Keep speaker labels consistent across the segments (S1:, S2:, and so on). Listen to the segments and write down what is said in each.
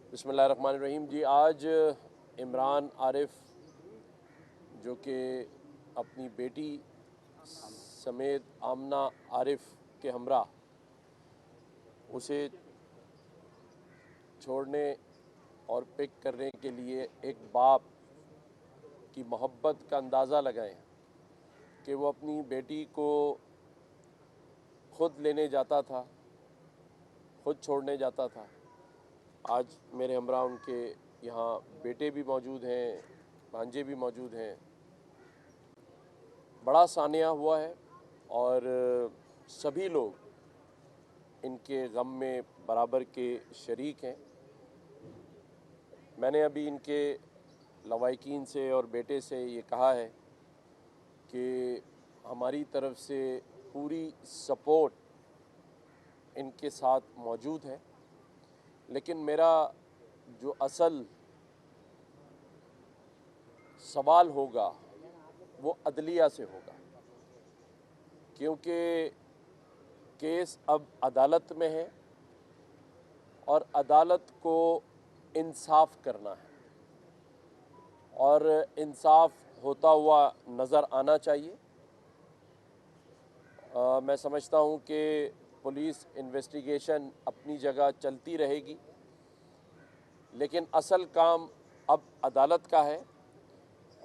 S1: बिस्मिल्लाहिर्रहमानिर्रहीम। जी, आज इमरान आरिफ जो कि अपनी बेटी समेत आमना आरिफ के हमरा उसे छोड़ने और पिक करने के लिए एक बाप की मोहब्बत का अंदाज़ा लगाएं कि वो अपनी बेटी को ख़ुद लेने जाता था, ख़ुद छोड़ने जाता था। आज मेरे हमरा उनके यहाँ बेटे भी मौजूद हैं, भांजे भी मौजूद हैं। बड़ा सानिया हुआ है और सभी लोग इनके गम में बराबर के शरीक हैं। मैंने अभी इनके लवाहिकीन से और बेटे से ये कहा है कि हमारी तरफ से पूरी सपोर्ट इनके साथ मौजूद है, लेकिन मेरा जो असल सवाल होगा वो अदलिया से होगा, क्योंकि केस अब अदालत में है और अदालत को इंसाफ करना है और इंसाफ होता हुआ नज़र आना चाहिए। मैं समझता हूँ कि पुलिस इन्वेस्टिगेशन अपनी जगह चलती रहेगी, लेकिन असल काम अब अदालत का है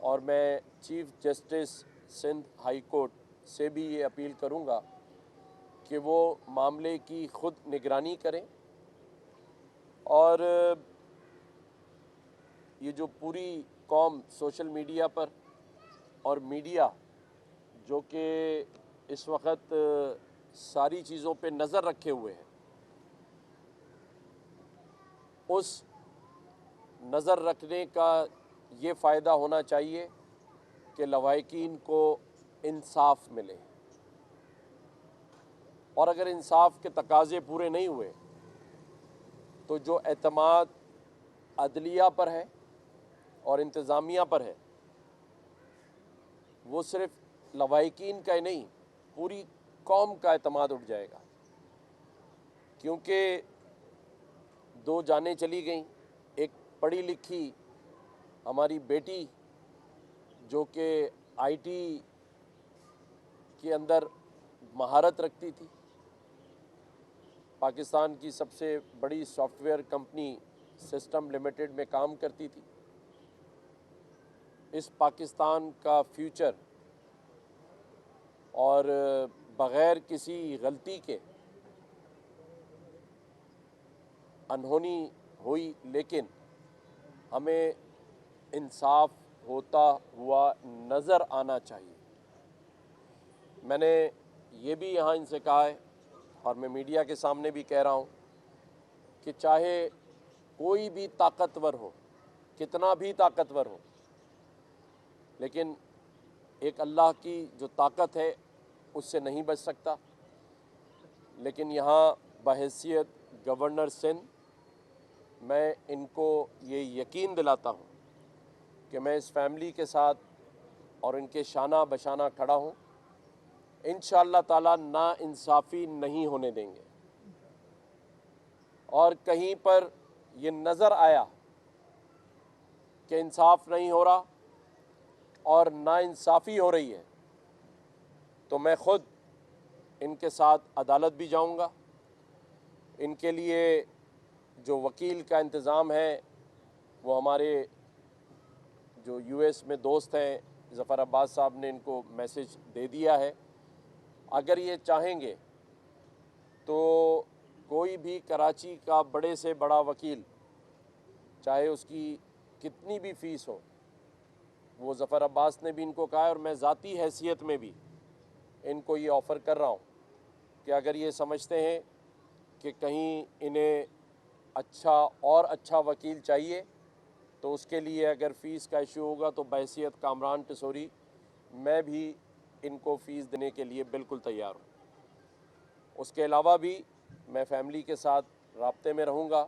S1: और मैं chief justice Sindh high court से भी ये अपील करूँगा कि वो मामले की ख़ुद निगरानी करें और ये जो पूरी कौम सोशल मीडिया पर और मीडिया जो कि इस वक्त सारी चीज़ों पे नज़र रखे हुए हैं, उस नज़र रखने का ये फ़ायदा होना चाहिए कि लवाहिकीन को इंसाफ मिले और अगर इंसाफ के तकाज़े पूरे नहीं हुए तो जो एतमाद अदलिया पर है और इंतज़ामिया पर है वो सिर्फ़ लवाहिकीन का ही नहीं, पूरी कौम का एतमाद उठ जाएगा। क्योंकि दो जानें चली गईं, एक पढ़ी लिखी हमारी बेटी जो कि आईटी के अंदर महारत रखती थी, पाकिस्तान की सबसे बड़ी सॉफ्टवेयर कंपनी सिस्टम लिमिटेड में काम करती थी। इस पाकिस्तान का फ्यूचर और बग़ैर किसी गलती के अनहोनी हुई, लेकिन हमें इंसाफ होता हुआ नज़र आना चाहिए। मैंने ये भी यहाँ इनसे कहा है और मैं मीडिया के सामने भी कह रहा हूँ कि चाहे कोई भी ताकतवर हो, कितना भी ताकतवर हो, लेकिन एक अल्लाह की जो ताकत है उससे नहीं बच सकता। लेकिन यहाँ बहैसियत गवर्नर सिंध मैं इनको ये यकीन दिलाता हूँ कि मैं इस फैमिली के साथ और इनके शाना बशाना खड़ा हूँ। इंशाअल्लाह ताला नाइंसाफ़ी नहीं होने देंगे और कहीं पर ये नज़र आया कि इंसाफ नहीं हो रहा और नाइंसाफ़ी हो रही है तो मैं ख़ुद इनके साथ अदालत भी जाऊंगा। इनके लिए जो वकील का इंतज़ाम है वो हमारे जो यूएस में दोस्त हैं ज़फ़र अब्बास साहब ने इनको मैसेज दे दिया है। अगर ये चाहेंगे तो कोई भी कराची का बड़े से बड़ा वकील, चाहे उसकी कितनी भी फ़ीस हो, वो ज़फ़र अब्बास ने भी इनको कहा है और मैं ज़ाती हैसियत में भी इनको ये ऑफ़र कर रहा हूँ कि अगर ये समझते हैं कि कहीं इन्हें अच्छा वकील चाहिए तो उसके लिए अगर फ़ीस का इशू होगा तो बहैसियत कामरान टिसोरी मैं भी इनको फ़ीस देने के लिए बिल्कुल तैयार हूँ। उसके अलावा भी मैं फ़ैमिली के साथ राब्ते में रहूँगा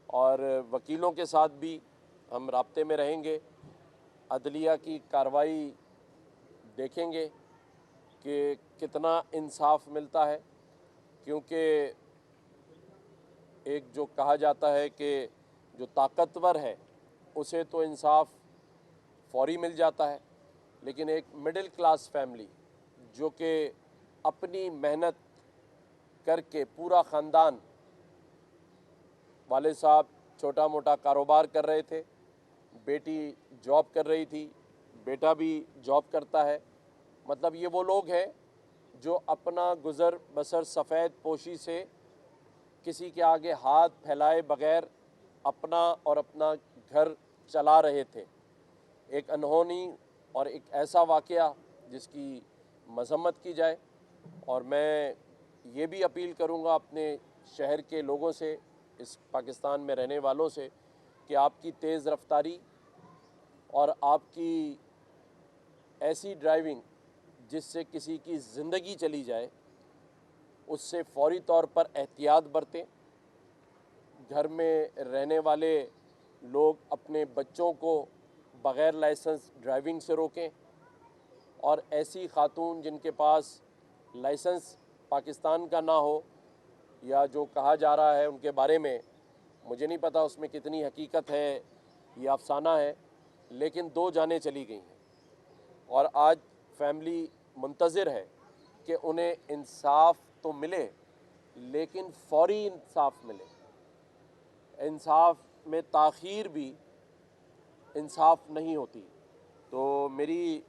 S1: और वकीलों के साथ भी हम राब्ते में रहेंगे। अदलिया की कार्रवाई देखेंगे कि कितना इंसाफ मिलता है, क्योंकि एक जो कहा जाता है कि जो ताकतवर है उसे तो इंसाफ फौरी मिल जाता है, लेकिन एक मिडिल क्लास फैमिली जो कि अपनी मेहनत करके पूरा ख़ानदान, वाले साहब छोटा मोटा कारोबार कर रहे थे, बेटी जॉब कर रही थी, बेटा भी जॉब करता है, मतलब ये वो लोग हैं जो अपना गुज़र बसर सफ़ेद पोशी से किसी के आगे हाथ फैलाए बगैर अपना और अपना घर चला रहे थे। एक अनहोनी और एक ऐसा वाक़या जिसकी मज़म्मत की जाए। और मैं ये भी अपील करूँगा अपने शहर के लोगों से, इस पाकिस्तान में रहने वालों से, कि आपकी तेज़ रफ्तारी और आपकी ऐसी ड्राइविंग जिससे किसी की ज़िंदगी चली जाए, उससे फ़ौरी तौर पर एहतियात बरतें। घर में रहने वाले लोग अपने बच्चों को बग़ैर लाइसेंस ड्राइविंग से रोकें, और ऐसी खातून जिनके पास लाइसेंस पाकिस्तान का ना हो, या जो कहा जा रहा है उनके बारे में, मुझे नहीं पता उसमें कितनी हकीकत है या अफसाना है, लेकिन 2 जानें चली गई हैं और आज फैमिली मुंतज़िर है कि उन्हें इंसाफ तो मिले, लेकिन फ़ौरी इंसाफ मिले। इंसाफ में ताख़ीर भी इंसाफ नहीं होती। तो मेरी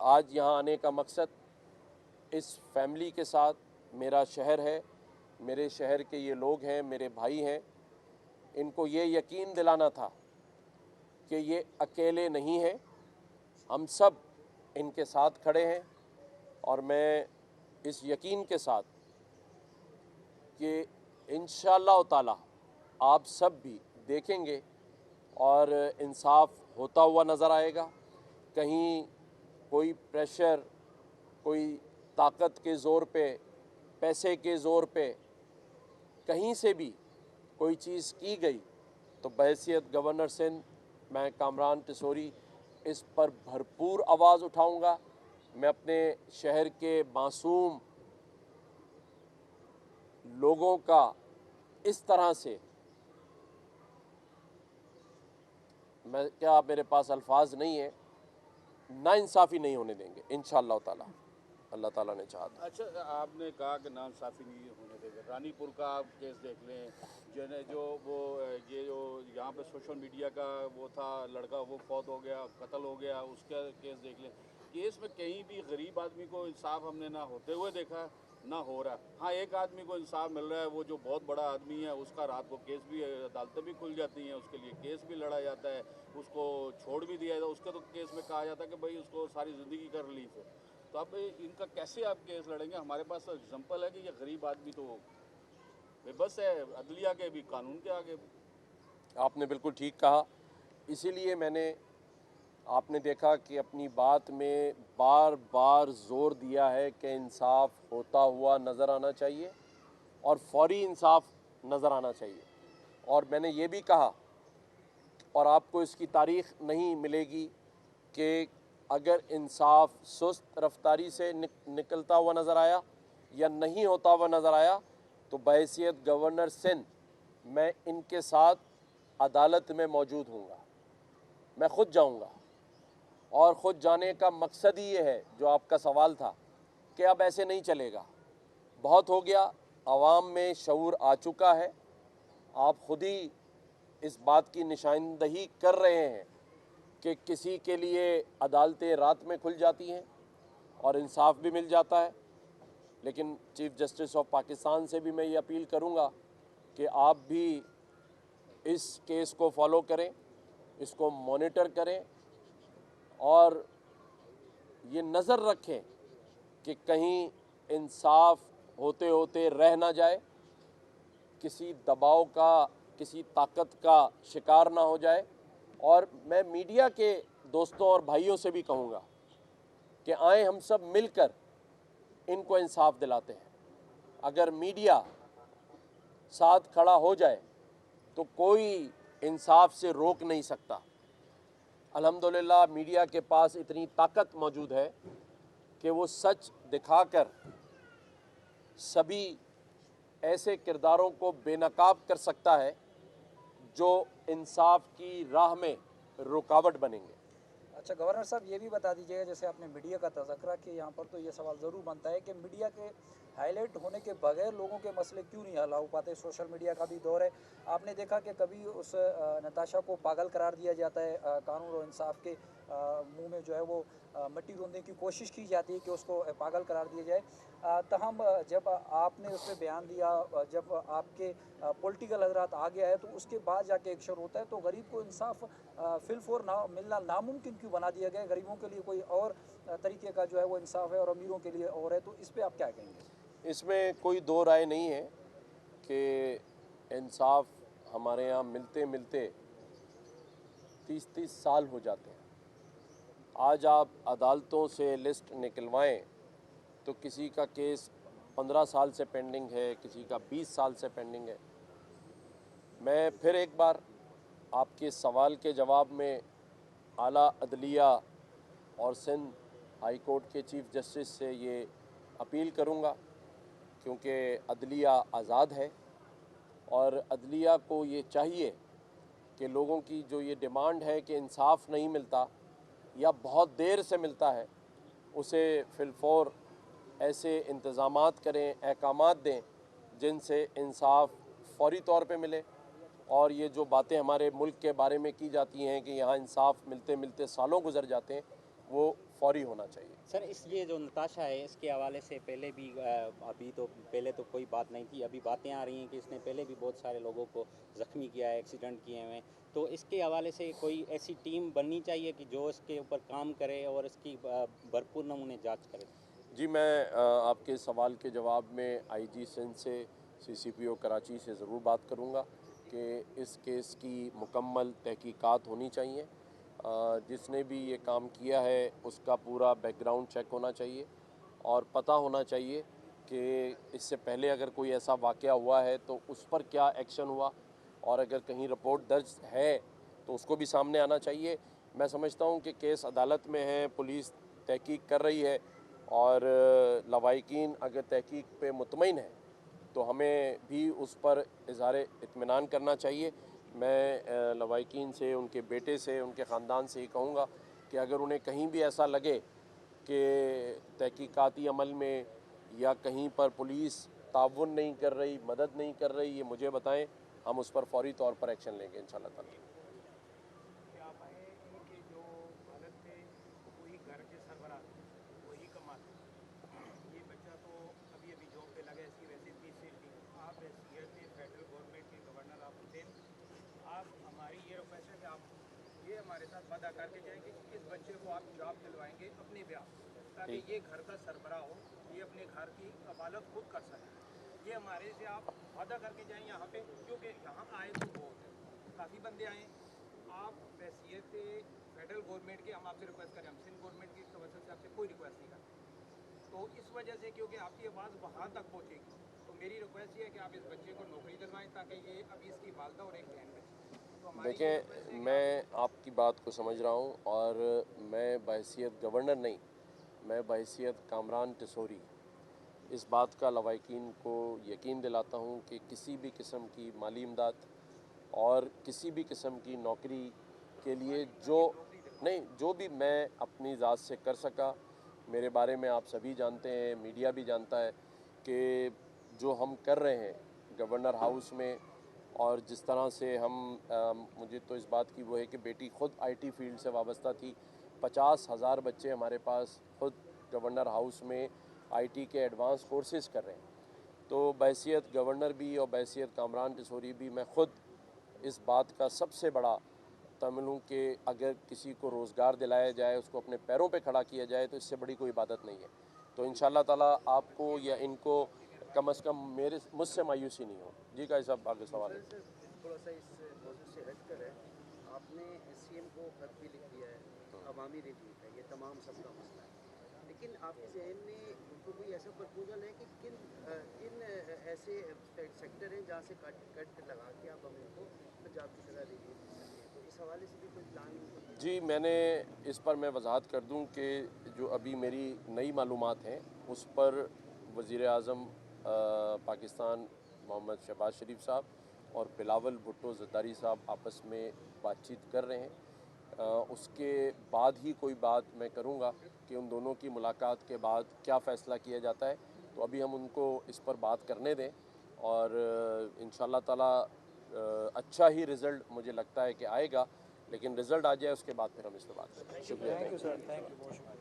S1: आज यहाँ आने का मकसद, इस फैमिली के साथ मेरा शहर है, मेरे शहर के ये लोग हैं, मेरे भाई हैं, इनको ये यकीन दिलाना था कि ये अकेले नहीं हैं, हम सब इनके साथ खड़े हैं। और मैं इस यकीन के साथ कि इंशाअल्लाह ताला आप सब भी देखेंगे और इंसाफ होता हुआ नज़र आएगा। कहीं कोई प्रेशर, कोई ताकत के ज़ोर पे, पैसे के ज़ोर पे कहीं से भी कोई चीज़ की गई तो बहैसियत गवर्नर सिंध मैं कामरान टिसोरी इस पर भरपूर आवाज़ उठाऊंगा। मैं अपने शहर के मासूम लोगों का इस तरह से, मैं क्या, मेरे पास अल्फाज नहीं है, नाइंसाफ़ी नहीं होने देंगे इंशाअल्लाह ताला, अल्लाह ताला ने चाहा तो।
S2: अच्छा, आपने कहा कि नाइंसाफ़ी नहीं होने देंगे। रानीपुर का आप केस देख लें, जो वो ये जो यहाँ पे सोशल मीडिया का वो था लड़का, वो फौत हो गया, कत्ल हो गया, उसका केस देख लें। केस में कहीं भी गरीब आदमी को इंसाफ हमने ना होते हुए देखा, ना हो रहा। हाँ, एक आदमी को इंसाफ मिल रहा है, वो जो बहुत बड़ा आदमी है, उसका रात को केस भी, अदालतें भी खुल जाती हैं, उसके लिए केस भी लड़ा जाता है, उसको छोड़ भी दिया जाता है। उसके तो केस में कहा जाता है कि भाई उसको सारी ज़िंदगी का रिलीफ है। तो अब इनका कैसे आप केस लड़ेंगे? हमारे पास तो एग्जाम्पल है कि ये गरीब आदमी तो बेबस है, अदलिया के भी, कानून के आगे भी।
S1: आपने बिल्कुल ठीक कहा, इसीलिए मैंने, आपने देखा कि अपनी बात में बार बार ज़ोर दिया है कि इंसाफ होता हुआ नज़र आना चाहिए और फौरी इंसाफ नज़र आना चाहिए। और मैंने ये भी कहा, और आपको इसकी तारीख़ नहीं मिलेगी, कि अगर इंसाफ सुस्त रफ्तारी से निकलता हुआ नज़र आया या नहीं होता हुआ नज़र आया, तो बहैसियत गवर्नर सिंध मैं इनके साथ अदालत में मौजूद हूँगा। मैं ख़ुद जाऊँगा, और ख़ुद जाने का मकसद ही ये है जो आपका सवाल था, कि अब ऐसे नहीं चलेगा, बहुत हो गया, आवाम में शऊर आ चुका है। आप ख़ुद ही इस बात की निशानदही कर रहे हैं कि किसी के लिए अदालतें रात में खुल जाती हैं और इंसाफ भी मिल जाता है। लेकिन चीफ़ जस्टिस ऑफ पाकिस्तान से भी मैं ये अपील करूँगा कि आप भी इस केस को फॉलो करें, इसको मॉनिटर करें, और ये नज़र रखें कि कहीं इंसाफ होते होते रह ना जाए, किसी दबाव का, किसी ताकत का शिकार ना हो जाए। और मैं मीडिया के दोस्तों और भाइयों से भी कहूँगा कि आए हम सब मिलकर इनको इंसाफ दिलाते हैं। अगर मीडिया साथ खड़ा हो जाए तो कोई इंसाफ से रोक नहीं सकता। अल्हम्दुलिल्लाह मीडिया के पास इतनी ताकत मौजूद है कि वो सच दिखाकर सभी ऐसे किरदारों को बेनकाब कर सकता है जो इंसाफ की राह में रुकावट बनेंगे।
S3: अच्छा गवर्नर साहब, ये भी बता दीजिएगा, जैसे आपने मीडिया का तज़किरा किया, यहाँ पर तो ये सवाल ज़रूर बनता है कि मीडिया के हाईलाइट होने के बगैर लोगों के मसले क्यों नहीं हल हो पाते। सोशल मीडिया का भी दौर है, आपने देखा कि कभी उस नताशा को पागल करार दिया जाता है, कानून और इंसाफ के मुंह में जो है वो मिट्टी रोंदने की कोशिश की जाती है कि उसको पागल करार दिया जाए। तहम जब आपने उस पर बयान दिया, जब आपके पॉलिटिकल हजरात आ गया है, तो उसके बाद जाके एक्शन होता है, तो गरीब को इंसाफ फिलफोर ना मिलना नामुमकिन क्यों बना दिया गया है? गरीबों के लिए कोई और तरीके का जो है वो इंसाफ है और अमीरों के लिए और है, तो इस पर आप क्या कहेंगे?
S1: इसमें कोई दो राय नहीं है कि इंसाफ हमारे यहाँ मिलते मिलते 30-30 साल हो जाते हैं। आज आप अदालतों से लिस्ट निकलवाएं तो किसी का केस 15 साल से पेंडिंग है, किसी का 20 साल से पेंडिंग है। मैं फिर एक बार आपके सवाल के जवाब में आला अदलिया और सिंध हाई कोर्ट के चीफ जस्टिस से ये अपील करूँगा, क्योंकि अदलिया आज़ाद है और अदलिया को ये चाहिए कि लोगों की जो ये डिमांड है कि इंसाफ नहीं मिलता या बहुत देर से मिलता है, उसे फिलफौर ऐसे इंतज़ामात करें, अहकामात दें जिनसे इंसाफ फौरी तौर पे मिले। और ये जो बातें हमारे मुल्क के बारे में की जाती हैं कि यहाँ इंसाफ मिलते मिलते सालों गुजर जाते हैं, वो फौरी होना चाहिए।
S4: सर, ये जो नताशा है, इसके हवाले से पहले भी अभी तो पहले तो कोई बात नहीं थी, अभी बातें आ रही हैं कि इसने पहले भी बहुत सारे लोगों को ज़ख्मी किया है, एक्सीडेंट किए हुए हैं। तो इसके हवाले से कोई ऐसी टीम बननी चाहिए कि जो इसके ऊपर काम करे और इसकी भरपूर नमूने जांच करे।
S1: जी, मैं आपके सवाल के जवाब में आईजी सिंध से, सीसीपीओ कराची से ज़रूर बात करूँगा कि इस केस की मुकम्मल तहकीकात होनी चाहिए। जिसने भी ये काम किया है उसका पूरा बैकग्राउंड चेक होना चाहिए और पता होना चाहिए कि इससे पहले अगर कोई ऐसा वाक़या हुआ है तो उस पर क्या एक्शन हुआ, और अगर कहीं रिपोर्ट दर्ज है तो उसको भी सामने आना चाहिए। मैं समझता हूँ कि केस अदालत में है, पुलिस तहकीक कर रही है और लवाहिकीन अगर तहकीक पे मुतमईन है तो हमें भी उस पर इज़हार इत्मीनान करना चाहिए। मैं लवाहिकीन से, उनके बेटे से, उनके ख़ानदान से ये कहूँगा कि अगर उन्हें कहीं भी ऐसा लगे कि तहकीकाती अमल में या कहीं पर पुलिस ताउन नहीं कर रही, मदद नहीं कर रही, ये मुझे बताएं, हम उस पर फौरी तौर पर एक्शन लेंगे इंशाअल्लाह ताला।
S5: क्या पाए कि जो हालत थे वही घर के सरबराह वही कमाते, ये बच्चा तो अभी अभी जॉब पे लगा, इसकी वैसे 30 से आप हैसियत फेडरल गवर्नमेंट के गवर्नर ऑफ सिंध, आप हमारी ये रिक्वेस्ट है कि आप ये हमारे साथ वादा करके जाएँ कि इस बच्चे को आप जॉब दिलवाएंगे अपने ब्याह, ताकि ये घर का सरबराह हो, ये अपने घर की कफालत खुद कर सके। ये हमारे से आप वादा करके जाएँ यहाँ पे, क्योंकि यहाँ आए तो बहुत है, काफ़ी बंदे आए। आप हैसियत फेडरल गवर्नमेंट की हम आपसे रिक्वेस्ट करें, हम सिंध गवर्नमेंट की वजह से आपसे कोई रिक्वेस्ट नहीं करते, तो इस वजह से क्योंकि आपकी आवाज़ वहाँ तक पहुँचेगी, तो मेरी रिक्वेस्ट ये है कि आप इस बच्चे को नौकरी दिलवाएं ताकि ये अभी इसकी वालदा और एक बहन बचे। तो
S1: देखिए, मैं आपकी बात को समझ रहा हूँ और मैं बहैसियत गवर्नर नहीं, मैं बहैसियत कामरान टिसोरी इस बात का लवाहिकीन को यकीन दिलाता हूँ कि किसी भी किस्म की माली इमदाद और किसी भी किस्म की नौकरी के लिए जो भी मैं अपनी ज़ात से कर सका, मेरे बारे में आप सभी जानते हैं, मीडिया भी जानता है कि जो हम कर रहे हैं गवर्नर हाउस में, और जिस तरह से हम मुझे तो इस बात की वो है कि बेटी ख़ुद आईटी फील्ड से वाबस्ता थी। 50,000 बच्चे हमारे पास ख़ुद गवर्नर हाउस में आईटी के एडवांस कोर्सेज़ कर रहे हैं। तो बहैसियत गवर्नर भी और बहैसियत कामरान टिसोरी भी मैं ख़ुद इस बात का सबसे बड़ा तमिल हूँ कि अगर किसी को रोज़गार दिलाया जाए, उसको अपने पैरों पे खड़ा किया जाए, तो इससे बड़ी कोई इबादत नहीं है। तो इंशाअल्लाह ताला आपको या इनको कम से कम मुझसे मायूसी नहीं हो। जी का साहब, आगे सवाल है।
S6: थोड़ा सा इस मौजूद से हट कर है, आपने सीएम को खत भी लिख दिया है, अवामी रिलीफ है, ये तमाम सबका मसला है, लेकिन आपके जहन में उनको कोई ऐसा प्रपोजल है कि किन ऐसे सेक्टर हैं जहाँ से कट लगा के आप हमें को पंजाब की तरह रिलीफ दे सकते हैं, तो इस हवाले से भी कोई प्लान?
S1: जी, मैंने इस पर मैं वजाहत कर दूं कि जो अभी मेरी नई मालूमात हैं उस पर वज़ीर आज़म पाकिस्तान मोहम्मद शहबाज शरीफ साहब और बिलावल भुट्टो ज़रदारी साहब आपस में बातचीत कर रहे हैं। उसके बाद ही कोई बात मैं करूँगा कि उन दोनों की मुलाकात के बाद क्या फ़ैसला किया जाता है। तो अभी हम उनको इस पर बात करने दें और इंशाअल्लाह ताला अच्छा ही रिज़ल्ट मुझे लगता है कि आएगा, लेकिन रिज़ल्ट आ जाए उसके बाद फिर हम इस पर बात करें। शुक्रिया।
S3: Thank you sir, thank you, बहुत शुक्रिया।